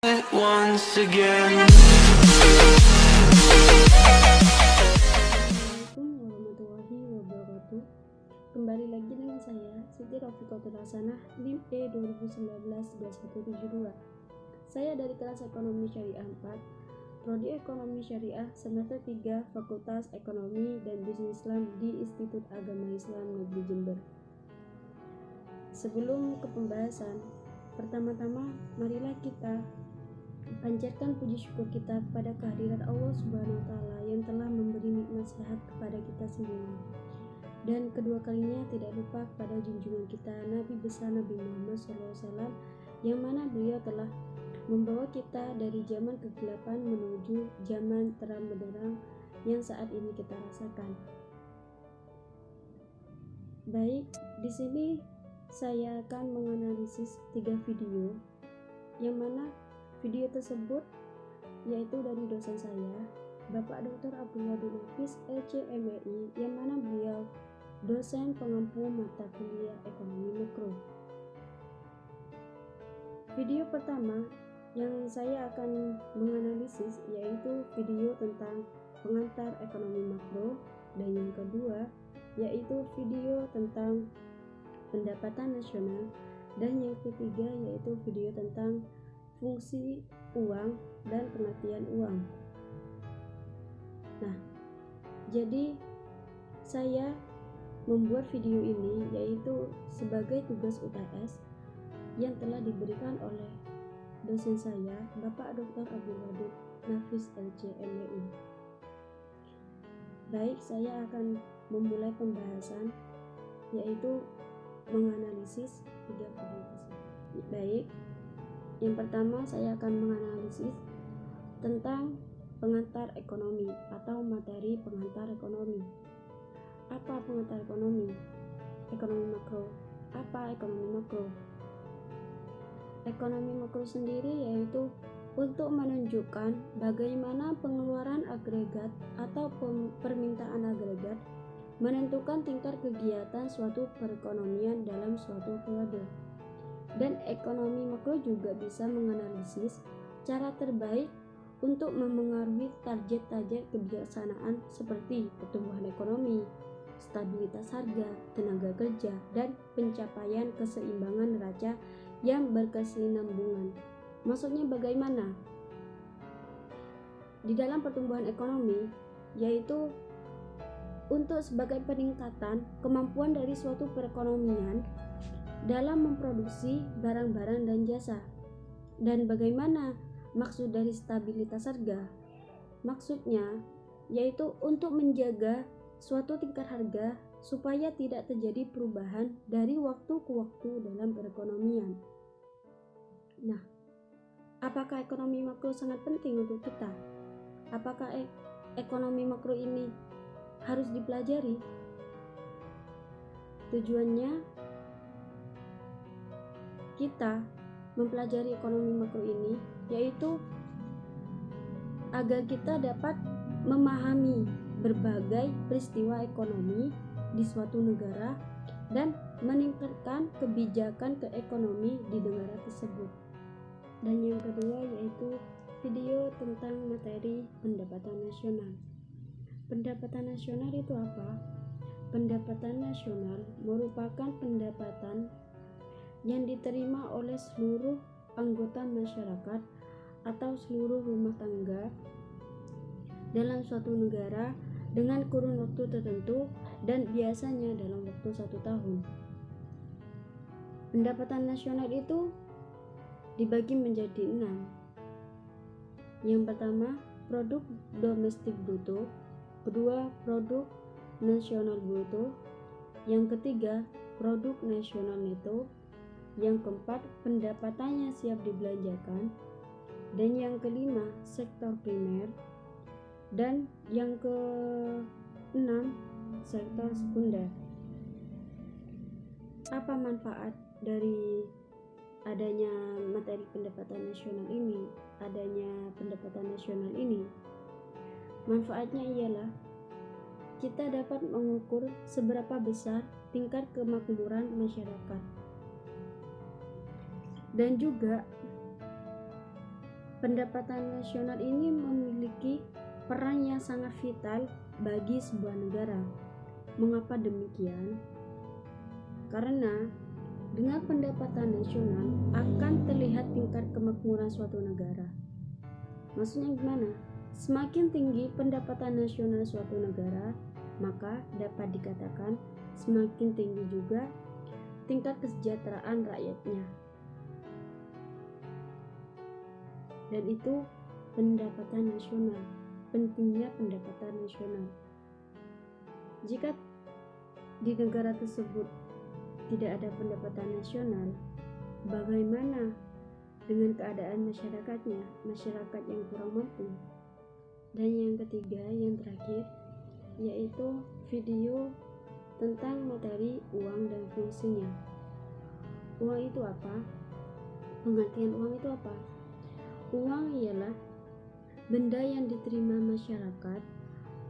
once again. Assalamualaikum warahmatullahi wabarakatuh. Kembali lagi dengan saya Siti Rafiqatul Hasanah NIM E 2019-2172. Saya dari kelas Ekonomi Syariah 4, Prodi Ekonomi Syariah semester 3, Fakultas Ekonomi dan Bisnis Islam di Institut Agama Islam Negeri Jember. Sebelum ke pembahasan, pertama-tama marilah kita panjatkan puji syukur kita kepada kehadirat Allah Subhanahu wa Ta'ala yang telah memberi nikmat sehat kepada kita semua. Dan kedua kalinya tidak lupa kepada junjungan kita Nabi besar Nabi Muhammad SAW, yang mana beliau telah membawa kita dari zaman kegelapan menuju zaman terang benderang yang saat ini kita rasakan. Baik, di sini saya akan menganalisis 3 video, yang mana video tersebut yaitu dari dosen saya, Bapak Dr. Abdul Wadud Nafis, LC/MWI, yang mana beliau dosen pengampu mata kuliah Ekonomi Makro. Video pertama yang saya akan menganalisis yaitu video tentang pengantar ekonomi makro, dan yang kedua yaitu video tentang pendapatan nasional, dan yang ketiga yaitu video tentang fungsi uang dan pengertian uang. Nah, jadi saya membuat video ini yaitu sebagai tugas UTS yang telah diberikan oleh dosen saya, Bapak Dr. Abdul Wadud Nafis, LC/MWI. Baik, saya akan memulai pembahasan yaitu menganalisis 3 video tersebut. Baik, yang pertama saya akan menganalisis tentang pengantar ekonomi atau materi pengantar ekonomi. Apa pengantar ekonomi? Ekonomi makro. Apa ekonomi makro? Ekonomi makro sendiri yaitu untuk menunjukkan bagaimana pengeluaran agregat atau permintaan agregat menentukan tingkat kegiatan suatu perekonomian dalam suatu periode. Dan ekonomi makro juga bisa menganalisis cara terbaik untuk memengaruhi target-target kebijaksanaan seperti pertumbuhan ekonomi, stabilitas harga, tenaga kerja, dan pencapaian keseimbangan neraca yang berkesinambungan. Maksudnya bagaimana? Di dalam pertumbuhan ekonomi yaitu untuk sebagai peningkatan kemampuan dari suatu perekonomian dalam memproduksi barang-barang dan jasa. Dan bagaimana maksud dari stabilitas harga? Maksudnya yaitu untuk menjaga suatu tingkat harga supaya tidak terjadi perubahan dari waktu ke waktu dalam perekonomian. Nah, apakah ekonomi makro sangat penting untuk kita? Apakah ekonomi makro ini harus dipelajari? Tujuannya kita mempelajari ekonomi makro ini yaitu agar kita dapat memahami berbagai peristiwa ekonomi di suatu negara dan meningkatkan kebijakan keekonomi di negara tersebut. Dan yang kedua yaitu video tentang materi pendapatan nasional. Pendapatan nasional itu apa? Pendapatan nasional merupakan pendapatan yang diterima oleh seluruh anggota masyarakat atau seluruh rumah tangga dalam suatu negara dengan kurun waktu tertentu dan biasanya dalam waktu 1 tahun. Pendapatan nasional itu dibagi menjadi 6. Yang pertama, produk domestik bruto. Kedua, produk nasional bruto. Yang ketiga, produk nasional neto. Yang keempat, pendapatannya siap dibelanjakan. Dan yang kelima, sektor primer. Dan yang keenam, sektor sekunder. Apa manfaat dari adanya materi pendapatan nasional ini? Adanya pendapatan nasional ini, manfaatnya ialah kita dapat mengukur seberapa besar tingkat kemakmuran masyarakat. Dan juga Pendapatan nasional ini memiliki peran yang sangat vital bagi sebuah negara. Mengapa demikian? Karena dengan pendapatan nasional akan terlihat tingkat kemakmuran suatu negara. Maksudnya gimana? Semakin tinggi pendapatan nasional suatu negara, maka dapat dikatakan semakin tinggi juga tingkat kesejahteraan rakyatnya. Dan itu pendapatan nasional, pentingnya pendapatan nasional. Jika di negara tersebut tidak ada pendapatan nasional, bagaimana dengan keadaan masyarakatnya, masyarakat yang kurang mampu? Dan yang ketiga, yang terakhir, yaitu video tentang materi uang dan fungsinya. Uang itu apa? Pengertian uang itu apa? Uang ialah benda yang diterima masyarakat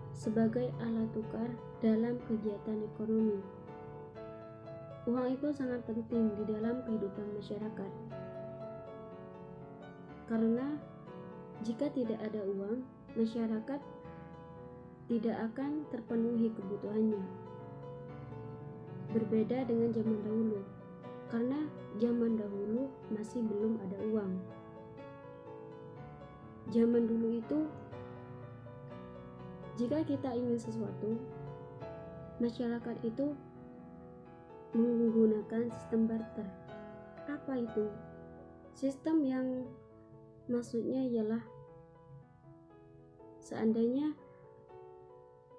sebagai alat tukar dalam kegiatan ekonomi. Uang itu sangat penting di dalam kehidupan masyarakat. Karena jika tidak ada uang, masyarakat tidak akan terpenuhi kebutuhannya. Berbeda dengan zaman dahulu, karena zaman dahulu masih belum ada uang. Zaman dulu itu, jika kita ingin sesuatu, masyarakat itu menggunakan sistem barter. Apa itu? Sistem yang maksudnya ialah seandainya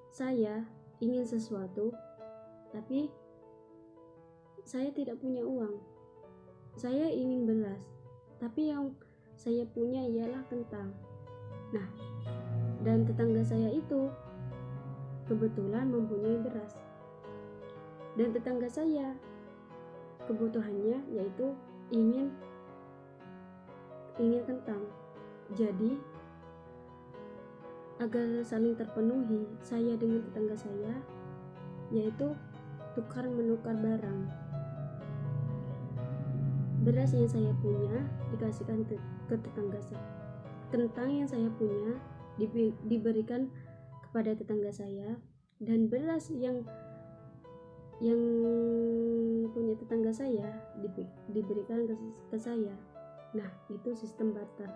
saya ingin sesuatu, tapi saya tidak punya uang. Saya ingin beras, tapi yang saya punya ialah kentang. Nah, dan tetangga saya itu kebetulan mempunyai beras. Dan tetangga saya kebutuhannya yaitu ingin kentang. Jadi agar saling terpenuhi, saya dengan tetangga saya yaitu tukar menukar barang. Beras yang saya punya dikasihkan ke tetangga saya. Kentang yang saya punya diberikan kepada tetangga saya, dan beras yang punya tetangga saya diberikan ke saya. Nah, itu sistem barter.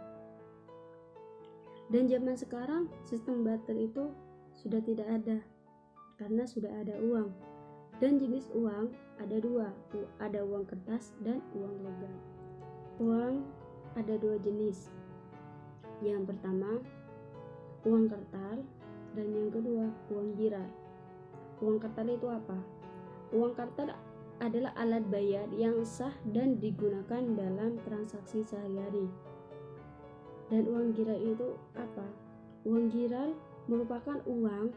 Dan zaman sekarang sistem barter itu sudah tidak ada karena sudah ada uang. Dan jenis uang ada dua, ada uang kertas dan uang logam. Uang ada dua jenis. Yang pertama uang kertal, dan yang kedua uang giral. Uang kertal itu apa? Uang kertal adalah alat bayar yang sah dan digunakan dalam transaksi sehari-hari. Dan uang giral itu apa? Uang giral merupakan uang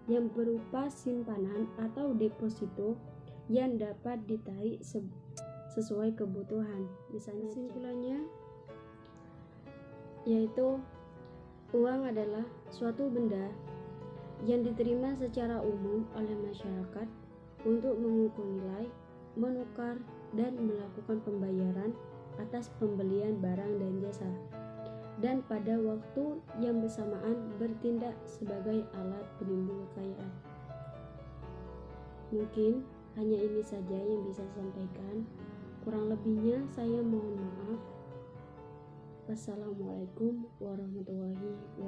yang berupa simpanan atau deposito yang dapat ditarik sesuai kebutuhan. Misalnya, kesimpulannya yaitu uang adalah suatu benda yang diterima secara umum oleh masyarakat untuk mengukur nilai, menukar, dan melakukan pembayaran atas pembelian barang dan jasa, dan pada waktu yang bersamaan bertindak sebagai alat penimbul kekayaan. Mungkin hanya ini saja yang bisa saya sampaikan. Kurang lebihnya saya mohon maaf. Wassalamualaikum warahmatullahi wabarakatuh.